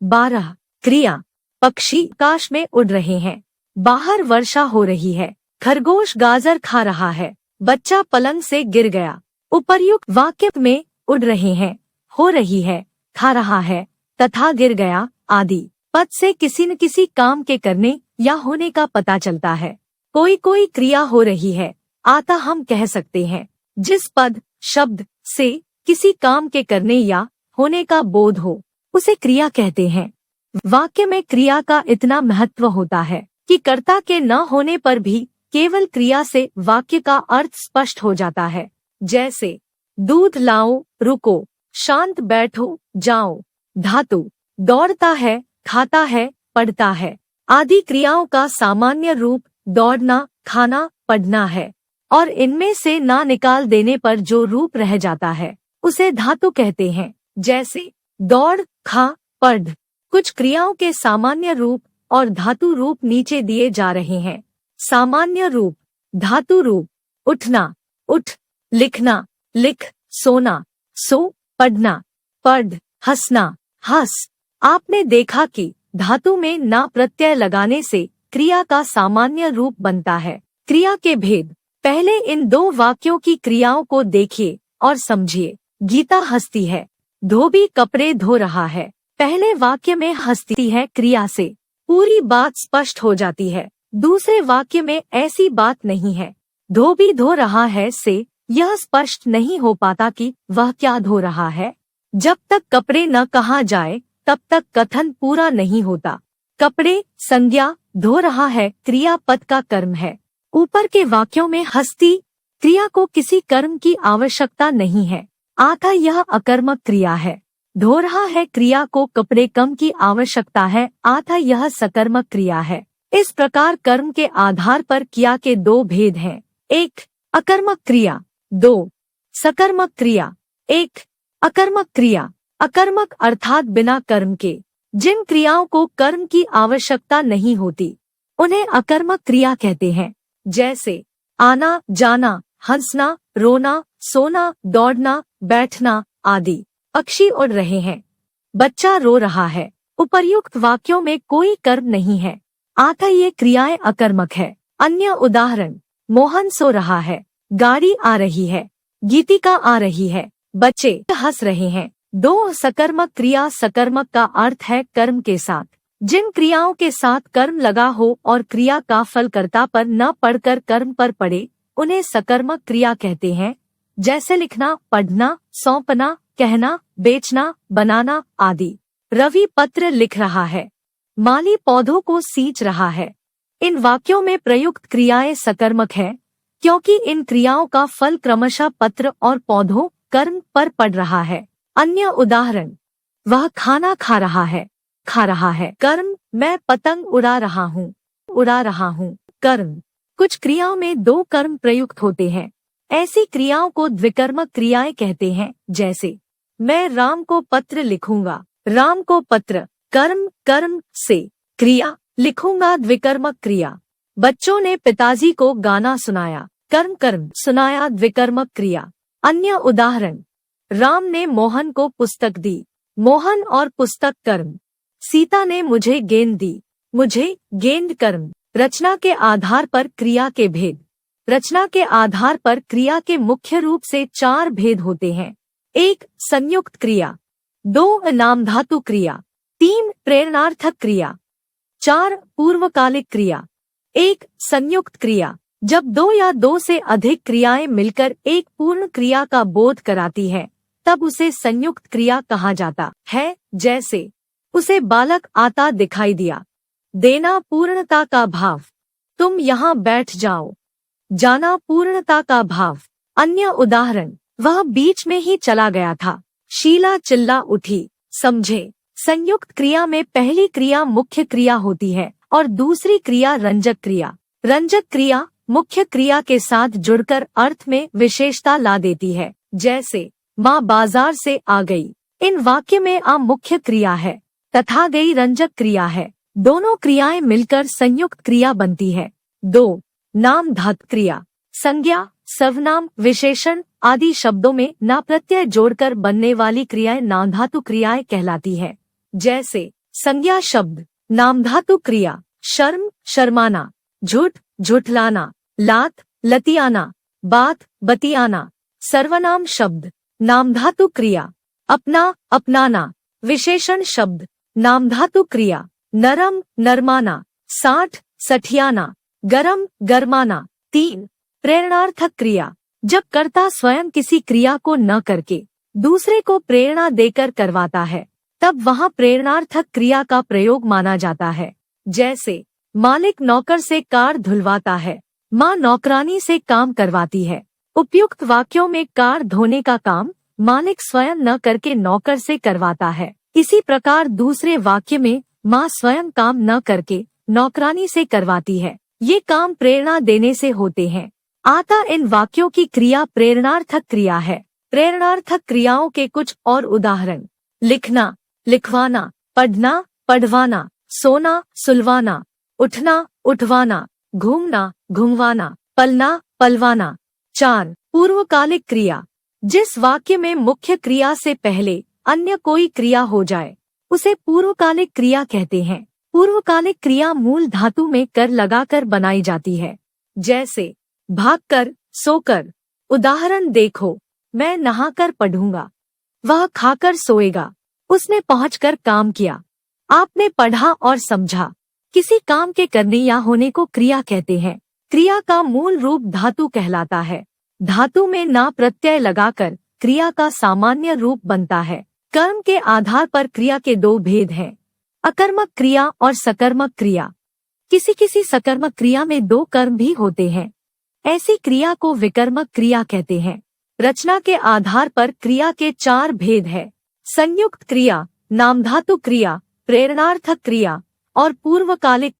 12 क्रिया। पक्षी आकाश में उड़ रहे हैं। बाहर वर्षा हो रही है। खरगोश गाजर खा रहा है। बच्चा पलंग से गिर गया। उपर्युक्त वाक्य में उड़ रहे हैं, हो रही है, खा रहा है तथा गिर गया आदि पद से किसी न किसी काम के करने या होने का पता चलता है। कोई कोई क्रिया हो रही है आता हम कह सकते हैं। जिस पद शब्द से किसी काम के करने या होने का बोध हो उसे क्रिया कहते हैं। वाक्य में क्रिया का इतना महत्व होता है कि कर्ता के न होने पर भी केवल क्रिया से वाक्य का अर्थ स्पष्ट हो जाता है। जैसे दूध लाओ, रुको, शांत बैठो, जाओ। धातु दौड़ता है, खाता है, पढ़ता है आदि क्रियाओं का सामान्य रूप दौड़ना, खाना, पढ़ना है और इनमें से ना निकाल देने पर जो रूप रह जाता है उसे धातु कहते हैं। जैसे दौड़, खा, पढ़। कुछ क्रियाओं के सामान्य रूप और धातु रूप नीचे दिए जा रहे हैं। सामान्य रूप। धातु रूप उठना, उठ, लिखना, लिख, सोना, सो, पढ़ना, पढ़, हंसना, हंस। आपने देखा कि धातु में ना प्रत्यय लगाने से क्रिया का सामान्य रूप बनता है। क्रिया के भेद। पहले इन दो वाक्यों की क्रियाओं को देखिए और समझिए। गीता हंसती है, धोबी कपड़े धो रहा है। पहले वाक्य में हंसती है क्रिया से पूरी बात स्पष्ट हो जाती है। दूसरे वाक्य में ऐसी बात नहीं है। धोबी धो रहा है से यह स्पष्ट नहीं हो पाता कि वह क्या धो रहा है। जब तक कपड़े न कहा जाए तब तक कथन पूरा नहीं होता। कपड़े संज्ञा, धो रहा है क्रिया पद का कर्म है। ऊपर के वाक्यों में हंसती क्रिया को किसी कर्म की आवश्यकता नहीं है। आता यह अकर्मक क्रिया है। धो रहा है क्रिया को कपड़े कम की आवश्यकता है। आता यह सकर्मक क्रिया है। इस प्रकार कर्म के आधार पर क्रिया के दो भेद हैं। 1 अकर्मक क्रिया, 2 सकर्मक क्रिया। 1 अकर्मक क्रिया। अकर्मक अर्थात बिना कर्म के। जिन क्रियाओं को कर्म की आवश्यकता नहीं होती उन्हें अकर्मक क्रिया कहते हैं। जैसे आना, जाना, हंसना, रोना, सोना, दौड़ना, बैठना आदि। पक्षी उड़ रहे हैं, बच्चा रो रहा है। उपर्युक्त वाक्यों में कोई कर्म नहीं है। आता ये क्रियाएं अकर्मक है। अन्य उदाहरण, मोहन सो रहा है, गाड़ी आ रही है, गीतिका आ रही है, बच्चे हंस रहे हैं। 2 सकर्मक क्रिया। सकर्मक का अर्थ है कर्म के साथ। जिन क्रियाओं के साथ कर्म लगा हो और क्रिया का फल कर्ता पर न पढ़कर कर्म पर पड़े उन्हें सकर्मक क्रिया कहते हैं। जैसे लिखना, पढ़ना, सौंपना, कहना, बेचना, बनाना आदि। रवि पत्र लिख रहा है, माली पौधों को सींच रहा है। इन वाक्यों में प्रयुक्त क्रियाएं सकर्मक हैं क्योंकि इन क्रियाओं का फल क्रमशः पत्र और पौधों कर्म पर पड़ रहा है। अन्य उदाहरण, वह खाना खा रहा है, खा रहा है कर्म। मैं पतंग उड़ा रहा हूँ, उड़ा रहा हूँ कर्म। कुछ क्रियाओं में 2 कर्म प्रयुक्त होते हैं। ऐसी क्रियाओं को द्विकर्मक क्रियाएं कहते हैं। जैसे मैं राम को पत्र लिखूंगा, राम को पत्र कर्म, कर्म से क्रिया, लिखूंगा द्विकर्मक क्रिया। बच्चों ने पिताजी को गाना सुनाया, कर्म, कर्म, सुनाया द्विकर्मक क्रिया। अन्य उदाहरण, राम ने मोहन को पुस्तक दी, मोहन और पुस्तक कर्म। सीता ने मुझे गेंद दी, मुझे गेंद कर्म। रचना के आधार पर क्रिया के भेद। रचना के आधार पर क्रिया के मुख्य रूप से 4 भेद होते हैं। 1 संयुक्त क्रिया, 2 नामधातु क्रिया, 3 प्रेरणार्थक क्रिया, 4 पूर्वकालिक क्रिया। 1 संयुक्त क्रिया, जब 2 या 2 से अधिक क्रियाएं मिलकर एक पूर्ण क्रिया का बोध कराती है तब उसे संयुक्त क्रिया कहा जाता है। जैसे उसे बालक आता दिखाई दिया, देना पूर्णता का भाव, तुम यहाँ बैठ जाओ, जाना पूर्णता का भाव। अन्य उदाहरण, वह बीच में ही चला गया था, शीला चिल्ला उठी। समझे, संयुक्त क्रिया में पहली क्रिया मुख्य क्रिया होती है और दूसरी क्रिया रंजक क्रिया। रंजक क्रिया मुख्य क्रिया के साथ जुड़कर अर्थ में विशेषता ला देती है। जैसे माँ बाजार से आ गई। इन वाक्य में आ मुख्य क्रिया है तथा गई रंजक क्रिया है। दोनों क्रियाएं मिलकर संयुक्त क्रिया बनती है। 2 नाम धातु क्रिया, संज्ञा, सर्वनाम, विशेषण आदि शब्दों में ना प्रत्यय जोड़कर बनने वाली क्रियाएं नामधातु क्रियाएं कहलाती है। जैसे संज्ञा शब्द नामधातु क्रिया शर्म शर्माना, झूठ झुठलाना, लात लतियाना, बात बतियाना। सर्वनाम शब्द नामधातु क्रिया अपना अपनाना। विशेषण शब्द नामधातु क्रिया नरम नरमाना, साठ सठियाना, गरम गरमाना। 3 प्रेरणार्थक क्रिया जब कर्ता स्वयं किसी क्रिया को न करके दूसरे को प्रेरणा देकर करवाता है तब वहाँ प्रेरणार्थक क्रिया का प्रयोग माना जाता है। जैसे मालिक नौकर से कार धुलवाता है, माँ नौकरानी से काम करवाती है। उपयुक्त वाक्यों में कार धोने का काम मालिक स्वयं न करके नौकर से करवाता है। इसी प्रकार दूसरे वाक्य में माँ स्वयं काम न करके नौकरानी से करवाती है। ये काम प्रेरणा देने से होते हैं। आता इन वाक्यों की क्रिया प्रेरणार्थक क्रिया है। प्रेरणार्थक क्रियाओं के कुछ और उदाहरण लिखना लिखवाना, पढ़ना पढ़वाना, सोना सुलवाना, उठना उठवाना, घूमना घुमवाना, पलना पलवाना। 4 पूर्वकालिक क्रिया जिस वाक्य में मुख्य क्रिया से पहले अन्य कोई क्रिया हो जाए उसे पूर्वकालिक क्रिया कहते हैं। पूर्वकालिक क्रिया मूल धातु में कर लगाकर बनाई जाती है। जैसे भागकर सोकर। उदाहरण देखो, मैं नहाकर पढ़ूंगा, वह खाकर सोएगा, उसने पहुंचकर काम किया। आपने पढ़ा और समझा। किसी काम के करने या होने को क्रिया कहते हैं। क्रिया का मूल रूप धातु कहलाता है। धातु में ना प्रत्यय लगाकर क्रिया का सामान्य रूप बनता है। कर्म के आधार पर क्रिया के 2 भेद हैं, अकर्मक क्रिया और सकर्मक क्रिया। किसी किसी सकर्मक क्रिया में 2 कर्म भी होते हैं। ऐसी क्रिया को विकर्मक क्रिया कहते हैं। रचना के आधार पर क्रिया के 4 भेद है, संयुक्त क्रिया, नामधातु क्रिया, प्रेरणार्थक क्रिया और पूर्वकालिक